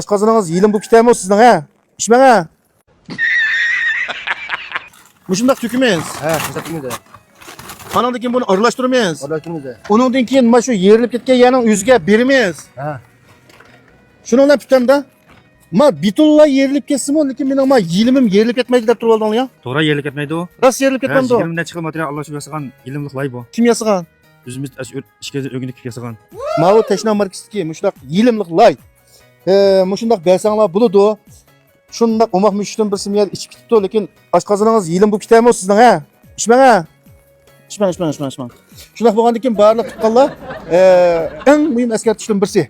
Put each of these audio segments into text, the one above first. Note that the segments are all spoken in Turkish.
Aşqazınыңız yilim bu kitaymo sizning ha? İçmeng ha? Mushundaq tökimiz. Ha, ko'rsatdingiz. Anandan keyin buni aralashtiramiz. Aralashtiramiz. Uningdan keyin mana shu yerilib ketgan yerning yuziga beramiz. Ha. Shuni bilan tutganda ma butunlay yerilib ketsimi, lekin mening ma yilimim yerilib ketmaydi deb turib olding ya. To'g'ri yerilib ketmaydi u. Rost yerilib ketmadi. 20 necha xil material aralashib yasagan ilmli lay bu. Kim yasagan? O'zimiz ishga o'rganib yasagan. Ma bu tashna markasdagi mushundaq yilimli lay. Mushundaq bersanglar bo'ladi. Shundaq umoq mushtum bir simyar ichib ketibdi, lekin oshqoziningiz yilim bu kitaymo sizning ha? İçmeng ha? İçmeng. Shundaq bo'lgandan keyin barliq tutqanlar eng muhim eskartishdan birisi.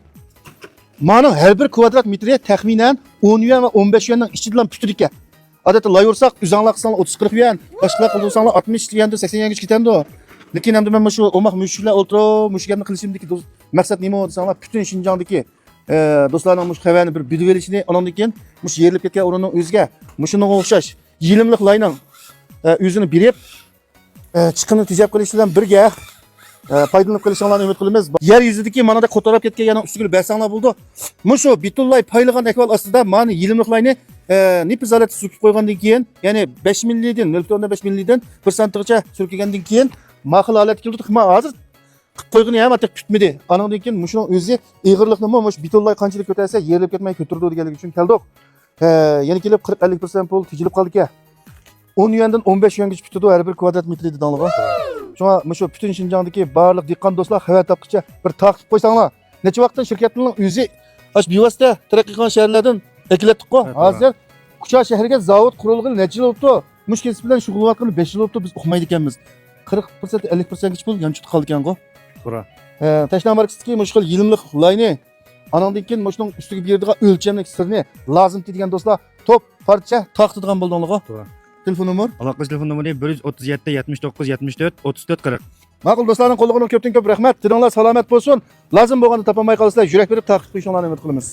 Mana her bir kvadrat metreye taxminan 10 yuan ve 15 yuandan ichidan putur ekan. Odatda lay ursak, uzanlar qilsanglar 30-40 yuan, boshqa qilsanglar 60 yuan, 80 yuanga ketadi. Lekin endi men shu umoq mushuklar o'tirib, mushuklarni qilishimdagi maqsad nima desanglar, butun Xinjiangdagi do'stlarning mush xabarni bir bilib berishini, ondan keyin mush yerilib ketgan o'rinning o'ziga mushunga o'xshash yilimliq layning o'zini berib, chiqini tejab qilish bilan birga foydalanib qolishinglarni umid qilamiz. Yer yuzidagi mana da ko'tarib ketgan yana ustiga bersanglar bo'ldi. Mushu butunlay paylagan ahvol ostida mana yilimliqlarni nipizalat surkib qo'ygandan keyin, ya'ni 5 millidan 0.5 millidan 1 santgacha surkigandan keyin ma'qul holatga keldi. Men hozir qilib qo'ygani ham atak kutmadi. Anandan keyin mushuning o'zi ig'irlikni mush butunlay qanchalik ko'tarsa yerilib ketmay ko'tardi deganligi uchun keldik. Yana kelib 40-50% pul tejilib qoldi ekan. 10 yuandan 15 yuangacha tutadi har bir kvadrat metr dedinglar. Şuna şu bütün Xinjiangdagi barliq dehqon do'stlar xabar topqicha bir taqib qo'ysanglar. Necha vaqtdan shirkatning o'zi ash bevosita taraqqiy qilgan shaharlardan akilatdik-ku. Hozir Qucha shahriga zavod qurilgani necha yil bo'ldi? Mush kesib bilan shug'ullanayotgani 5 yil bo'ldi, biz uqmaydi ekanmiz. 40% 50% gacha pul yamchib qoldi ekan-ku. To'g'ri. Tashna markasdagi mush xil yilimliq layni anandan keyin mushning ustiga beradigan o'lchamlik sirni lozim degan do'stlar top parcha taqdigan bo'ldinglar-ku. To'g'ri. Telefon nomer? Aloqa telefon nomeri 137 79 74 34 40. Ma'qul do'stlarning qo'llag'idan ko'pdan ko'p rahmat. Dininglar salomat bo'lsin. Lozim bo'lganda topolmay qolsanglar, yurak berib taqib qo'yishingizni umid qilamiz.